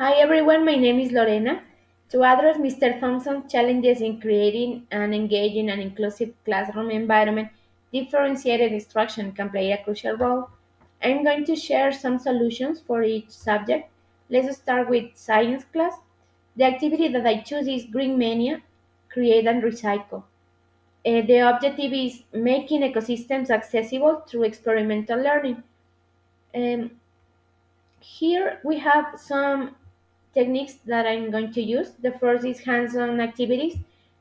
Hi everyone, my name is Lorena. To address Mr. Thompson's challenges in creating an engaging and inclusive classroom environment, differentiated instruction can play a crucial role. I'm going to share some solutions for each subject. Let's start with science class. The activity that I choose is Green Mania, Create and Recycle. The objective is making ecosystems accessible through experimental learning. Um, Here we have some techniques that I'm going to use. The first is hands-on activities,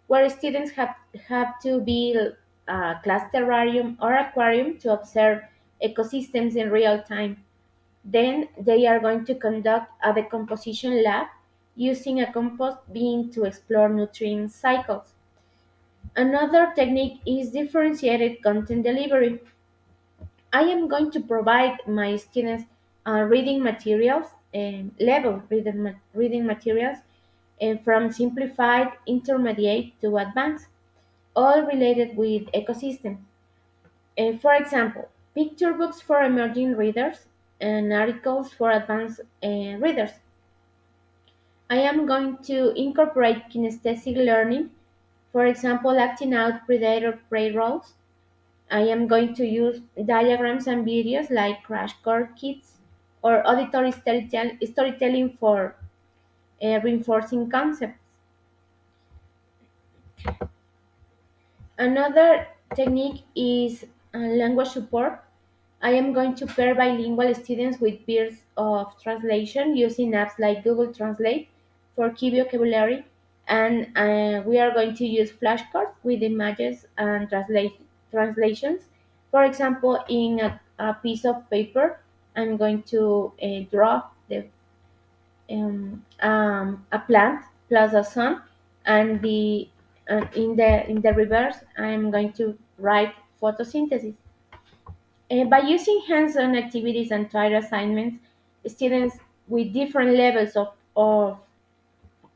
where students have to build a class terrarium or aquarium to observe ecosystems in real time. Then they are going to conduct a decomposition lab using a compost bin to explore nutrient cycles. Another technique is differentiated content delivery. I am going to provide my students reading materials and level reading materials from simplified, intermediate to advanced, all related with ecosystem. For example, picture books for emerging readers and articles for advanced readers. I am going to incorporate kinesthetic learning, for example, acting out predator-prey roles. I am going to use diagrams and videos like crash course kits or auditory storytelling for reinforcing concepts. Another technique is language support. I am going to pair bilingual students with peers of translation using apps like Google Translate for key vocabulary, and we are going to use flashcards with images and translations. For example, in a piece of paper, I'm going to draw a plant plus a sun, and the in the reverse, I'm going to write photosynthesis. By using hands-on activities and trial assignments, students with different levels of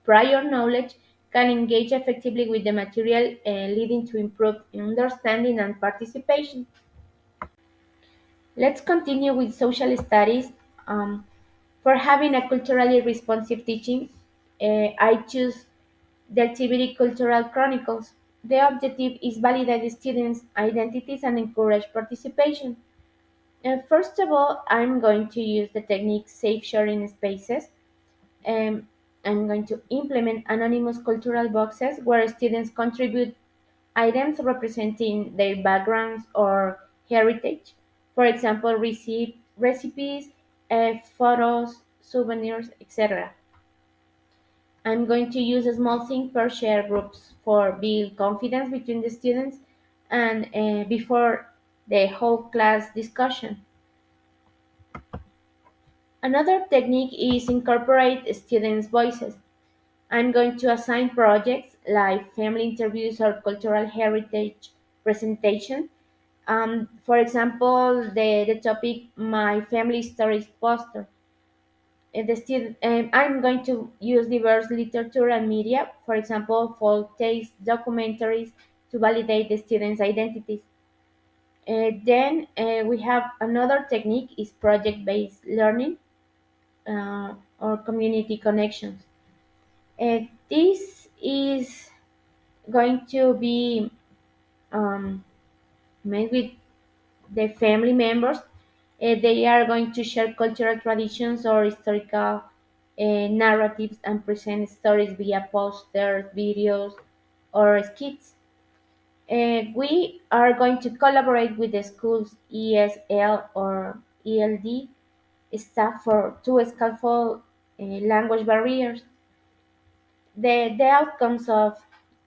prior knowledge can engage effectively with the material, leading to improved understanding and participation. Let's continue with social studies. Um, for having a culturally responsive teaching, I choose the activity Cultural Chronicles. The objective is validate students' identities and encourage participation. First of all, I'm going to use the technique safe sharing spaces. Um, I'm going to implement anonymous cultural boxes where students contribute items representing their backgrounds or heritage. For example, recipes, photos, souvenirs, etc. I'm going to use a small thing per share groups for build confidence between the students and before the whole class discussion. Another technique is incorporate students' voices. I'm going to assign projects like family interviews or cultural heritage presentation. For example, the topic My Family Stories poster. I'm going to use diverse literature and media, for example, folk tales, documentaries, to validate the students' identities. Then we have another technique is project-based learning or community connections. This is going to be um, made with the family members. They are going to share cultural traditions or historical narratives and present stories via posters, videos, or skits. We are going to collaborate with the school's ESL or ELD staff to scaffold language barriers. The outcomes of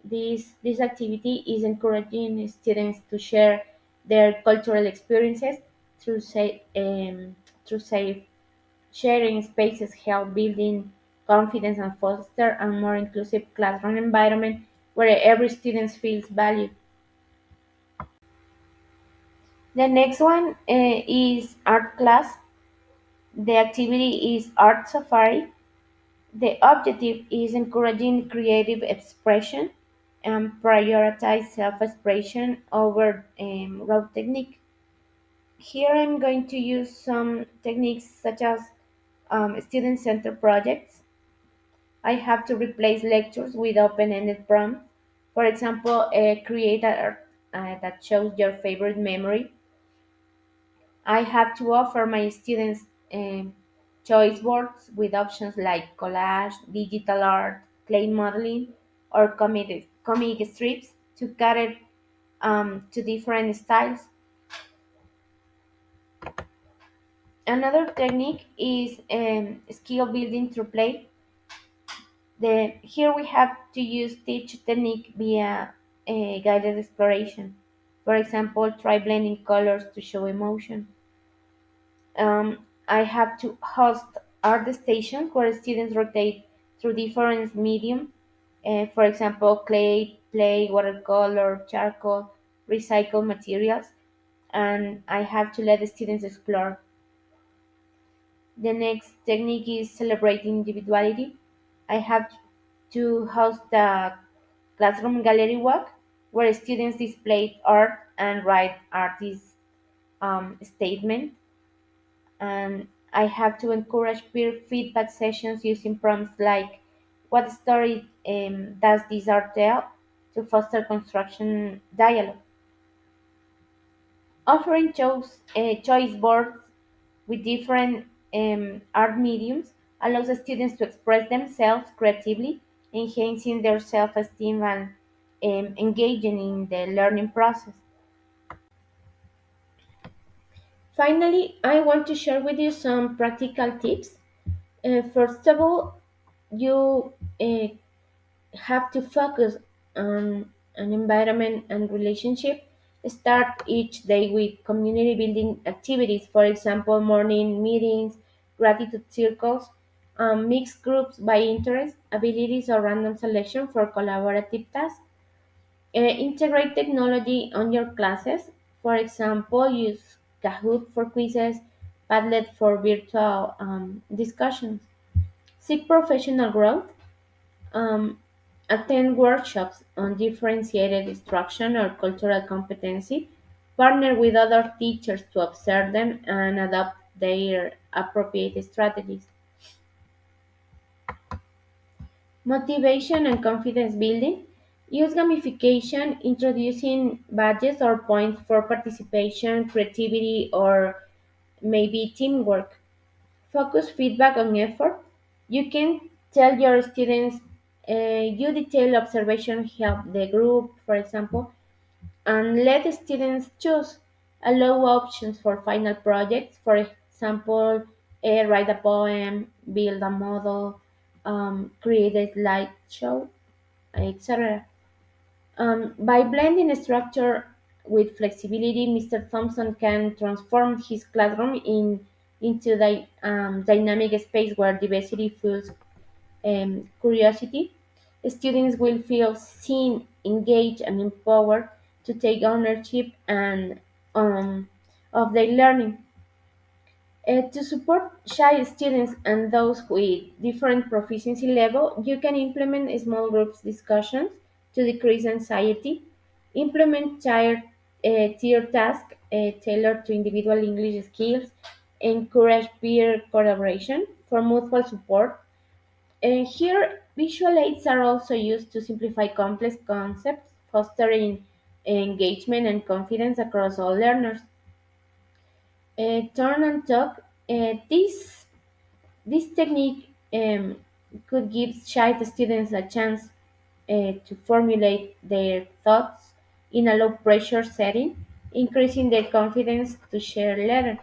this activity is encouraging students to share their cultural experiences through through safe sharing spaces, help building confidence and foster a more inclusive classroom environment where every student feels valued. The next one is art class. The activity is art safari. The objective is encouraging creative expression and prioritize self-expression over rote technique. Here I'm going to use some techniques such as student-centered projects. I have to replace lectures with open-ended prompts. For example, create art that shows your favorite memory. I have to offer my students choice boards with options like collage, digital art, clay modeling, or comic strips to cater to different styles. Another technique is skill building through play. Here we have to use teach technique via guided exploration. For example, try blending colors to show emotion. I have to host art stations where students rotate through different medium. For example, clay, play, watercolor, charcoal, recycled materials, and I have to let the students explore. The next technique is celebrating individuality. I have to host a classroom gallery walk where students display art and write artist statement. And I have to encourage peer feedback sessions using prompts like, "What story does this art tell?" to foster construction dialogue. Offering choice boards with different art mediums allows the students to express themselves creatively, enhancing their self-esteem and engaging in the learning process. Finally, I want to share with you some practical tips. First of all, you uh, have to focus on an environment and relationship. Start each day with community building activities, for example, morning meetings, gratitude circles, mix groups by interest, abilities, or random selection for collaborative tasks. Integrate technology on your classes. For example, use Kahoot for quizzes, Padlet for virtual discussions. Seek professional growth. Um, Attend workshops on differentiated instruction or cultural competency. Partner with other teachers to observe them and adopt their appropriate strategies. Motivation and confidence building. Use gamification, introducing badges or points for participation, creativity, or maybe teamwork. Focus feedback on effort. You can tell your students you detailed observation help the group, for example, and let the students choose. Allow options for final projects, for example, write a poem, build a model, create a slideshow, etc. By blending structure with flexibility, Mr. Thompson can transform his classroom into the dynamic space where diversity fuels curiosity. Students will feel seen, engaged, and empowered to take ownership and of their learning. To support shy students and those with different proficiency level, you can implement small groups discussions to decrease anxiety, implement tier tasks tailored to individual English skills, encourage peer collaboration for mutual support. Here, visual aids are also used to simplify complex concepts, fostering engagement and confidence across all learners. Turn and talk. This technique could give shy students a chance to formulate their thoughts in a low pressure setting, increasing their confidence to share later.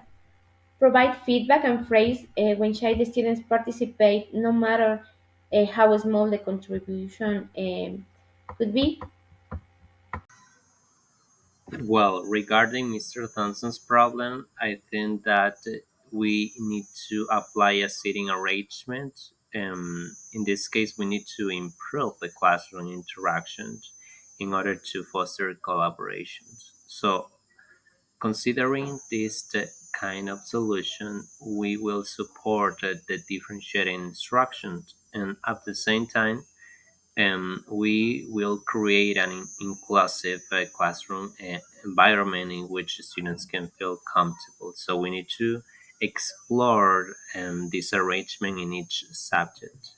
Provide feedback and praise when shy students participate, no matter how small the contribution could be. Well, regarding Mr. Thompson's problem, I think that we need to apply a seating arrangement. In this case, we need to improve the classroom interactions in order to foster collaborations. So, considering this kind of solution, we will support the differentiating instructions, and at the same time, we will create an inclusive classroom environment in which students can feel comfortable. So we need to explore this arrangement in each subject.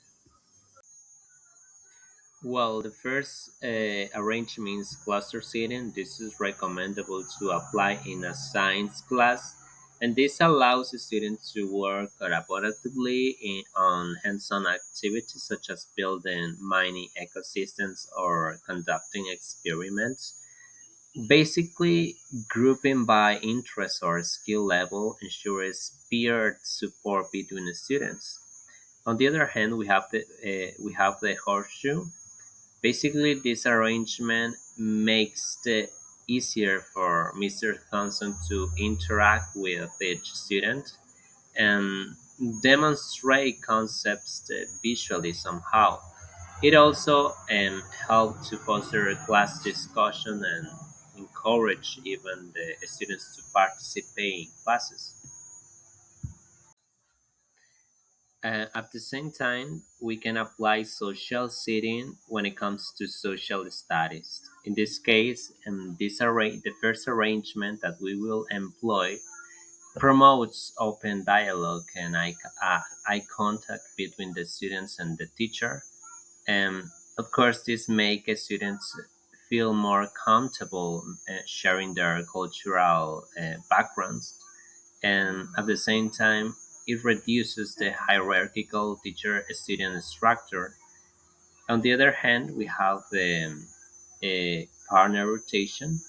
Well, the first arrangement is cluster seating. This is recommendable to apply in a science class, and this allows the students to work collaboratively on hands-on activities such as building mini ecosystems or conducting experiments. Basically, grouping by interest or skill level ensures peer support between the students. On the other hand, we have the horseshoe. Basically, this arrangement makes it easier for Mr. Thompson to interact with each student and demonstrate concepts visually somehow. It also helped to foster class discussion and encourage even the students to participate in classes. At the same time, we can apply social setting when it comes to social studies. In this case, the first arrangement that we will employ promotes open dialogue and eye contact between the students and the teacher. And of course, this makes students feel more comfortable sharing their cultural backgrounds, and at the same time it reduces the hierarchical teacher student structure. On the other hand, we have the partner rotation.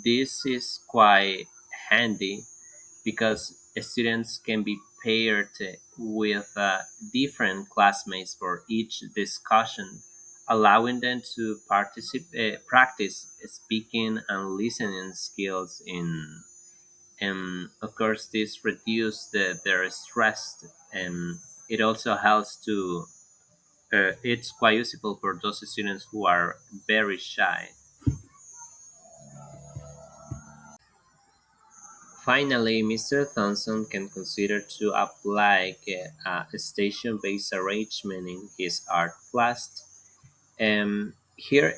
This is quite handy because students can be paired with different classmates for each discussion, allowing them to practice speaking and listening skills in, and of course this reduces their stress, and it also helps to it's quite useful for those students who are very shy. Finally, Mr. Thompson can consider to apply a station-based arrangement in his art class. Here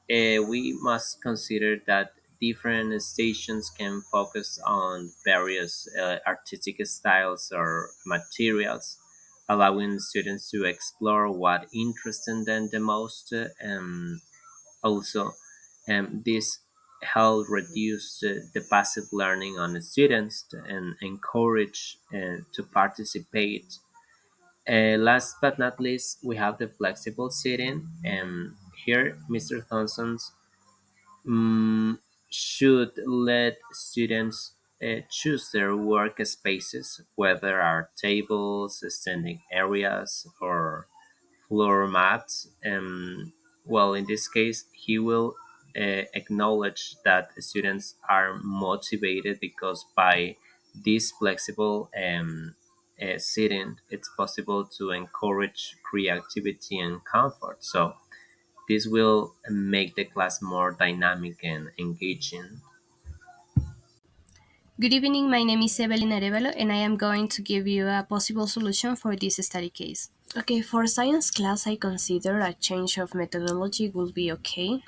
we must consider that different stations can focus on various artistic styles or materials, allowing students to explore what interests them the most. Also, this help reduce the passive learning on the students and encourage to participate. Last but not least, we have the flexible seating. Here, Mr. Thompson's should let students choose their workspaces, whether are tables, standing areas, or floor mats. Well, in this case, he will acknowledge that the students are motivated because by this flexible sitting, it's possible to encourage creativity and comfort. So this will make the class more dynamic and engaging. Good evening, my name is Evelyn Arevalo, and I am going to give you a possible solution for this study case. Okay, for science class, I consider a change of methodology will be okay.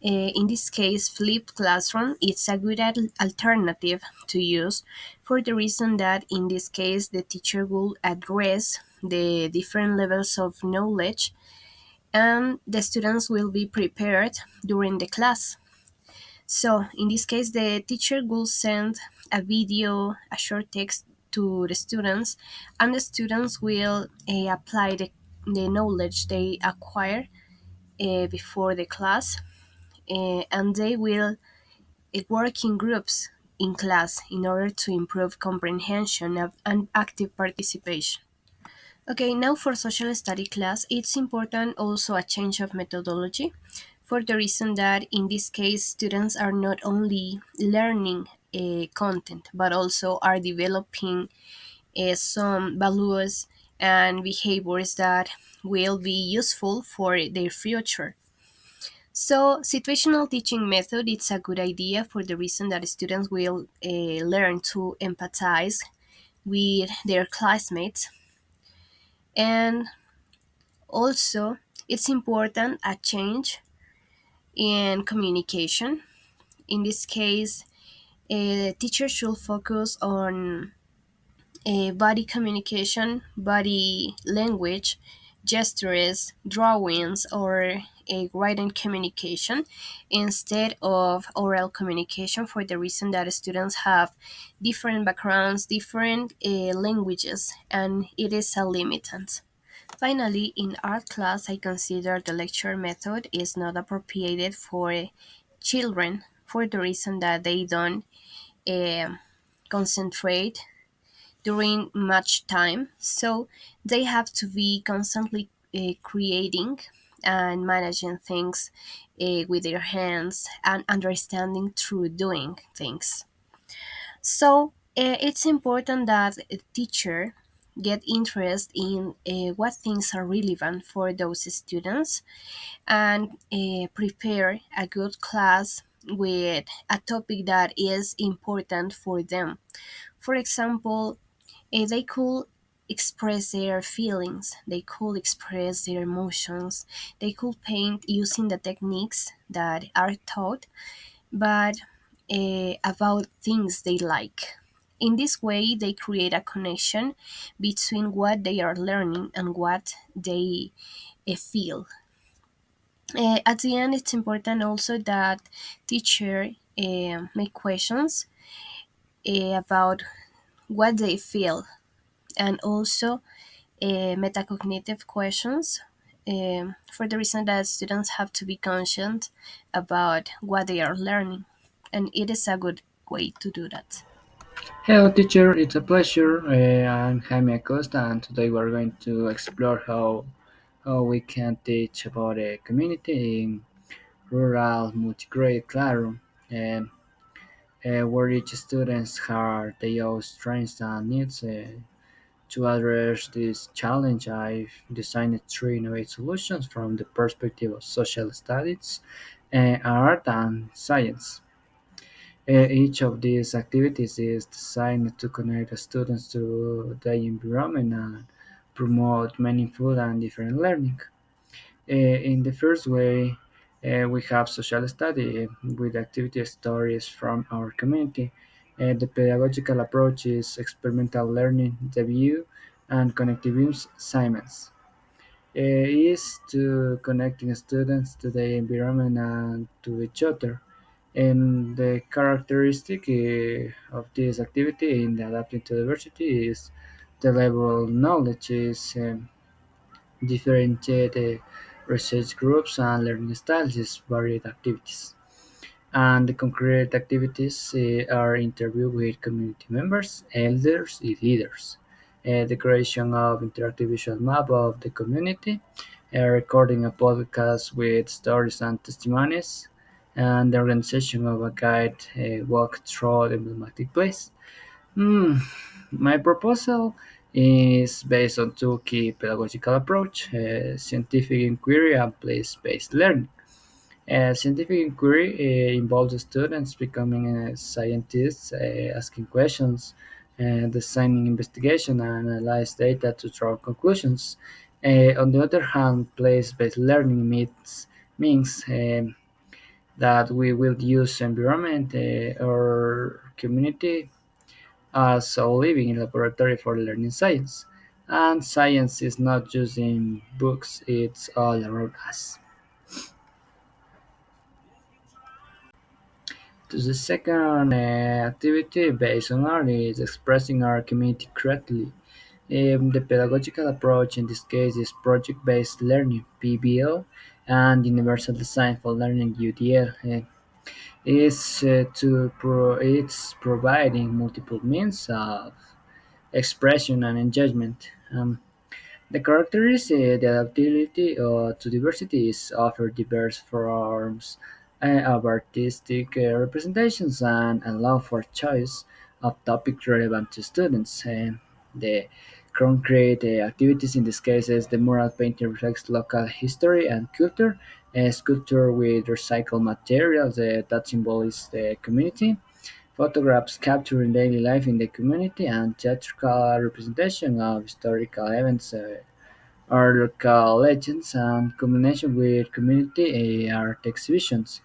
In this case, flipped classroom is a good alternative to use for the reason that in this case, the teacher will address the different levels of knowledge and the students will be prepared during the class. So, in this case, the teacher will send a video, a short text to the students, and the students will apply the knowledge they acquire before the class, and they will work in groups in class in order to improve comprehension and active participation. Okay, now for social study class, it's important also a change of methodology for the reason that in this case, students are not only learning content but also are developing some values and behaviors that will be useful for their future. So, situational teaching method it's a good idea for the reason that students will learn to empathize with their classmates, and also it's important a change in communication. In this case, a teacher should focus on body communication, body language, gestures, drawings, or a written communication instead of oral communication for the reason that students have different backgrounds, different languages, and it is a limitant. Finally, in art class, I consider the lecture method is not appropriated for children for the reason that they don't um concentrate during much time, so they have to be constantly creating and managing things with their hands and understanding through doing things. So it's important that a teacher get interest in what things are relevant for those students and prepare a good class with a topic that is important for them. For example, they could express their feelings, they could express their emotions, they could paint using the techniques that are taught, but about things they like. In this way, they create a connection between what they are learning and what they feel. At the end, it's important also that teacher make questions about what they feel and also metacognitive questions for the reason that students have to be conscious about what they are learning, and it is a good way to do that. Hello, teacher. It's a pleasure. I'm Jaime Acosta, and today we're going to explore how we can teach about a community in rural multi-grade classroom, and where each students have their own strengths and needs. To address this challenge, I've designed three innovative solutions from the perspective of social studies, art, and science. Each of these activities is designed to connect the students to the environment and promote meaningful and different learning. In the first way, we have social study with activity stories from our community. The pedagogical approach is experimental learning, the view, and connective assignments. Is to connecting students to the environment and to each other. And the characteristic of this activity in the adapting to diversity is the level of knowledge is differentiated research groups and learning styles is varied activities. And the concrete activities are interview with community members, elders, and leaders. The creation of interactive visual map of the community, recording a podcast with stories and testimonies, and the organization of a guide walk through the emblematic place. Hmm, my proposal is based on two key pedagogical approach, scientific inquiry and place-based learning. Scientific inquiry involves students becoming scientists, asking questions, designing investigation, and analyze data to draw conclusions. On the other hand, place-based learning means that we will use environment or community as a living laboratory for learning science. And science is not just in books; it's all around us. The second activity based on art is expressing our community creatively. The pedagogical approach in this case is project-based learning (PBL) and universal design for learning (UDL). It's providing multiple means of expression and engagement. The characteristic, the adaptability to diversity is offer diverse forms of artistic representations and allow for choice of topics relevant to students. The concrete activities in this case is the mural painting reflects local history and culture. Sculpture with recycled materials that symbolize the community. Photographs capturing daily life in the community and theatrical representation of historical events are local legends and combination with community art exhibitions.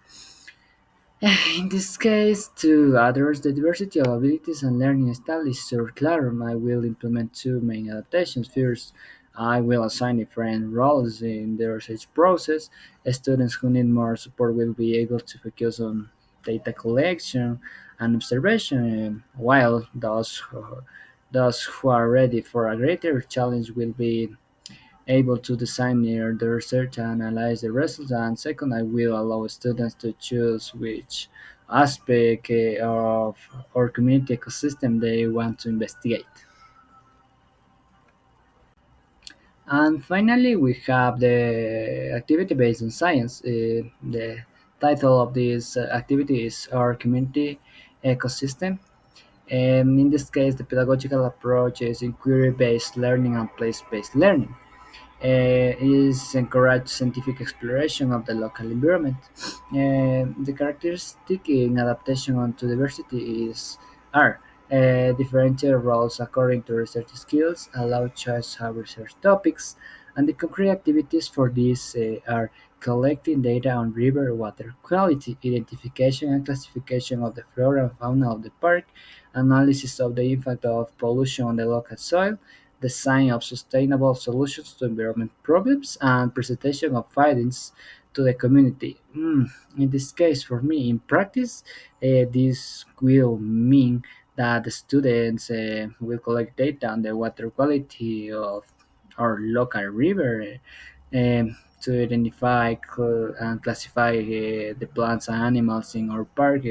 In this case, to address the diversity of abilities and learning styles, Sir Clarum, I will implement two main adaptations. First, I will assign different roles in the research process. Students who need more support will be able to focus on data collection and observation, while those who are ready for a greater challenge will be able to design near the research and analyze the results. And second, I will allow students to choose which aspect of our community ecosystem they want to investigate. And finally, we have the activity based on science. The title of this activity is Our Community Ecosystem. And in this case, the pedagogical approach is inquiry based learning and place based learning. Is encourage scientific exploration of the local environment. The characteristic in adaptation onto diversity is are differential roles according to research skills, allow choice of research topics, and the concrete activities for these are collecting data on river water quality, identification and classification of the flora and fauna of the park, analysis of the impact of pollution on the local soil, design of sustainable solutions to environment problems, and presentation of findings to the community. In this case, for me, in practice, this will mean that the students will collect data on the water quality of our local river to identify and classify the plants and animals in our park,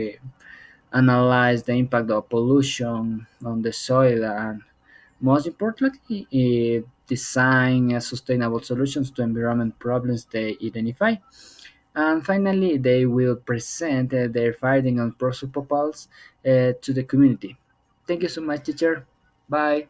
analyze the impact of pollution on the soil, and most importantly, design sustainable solutions to environment problems they identify. And finally, they will present their findings and proposals to the community. Thank you so much, teacher. Bye.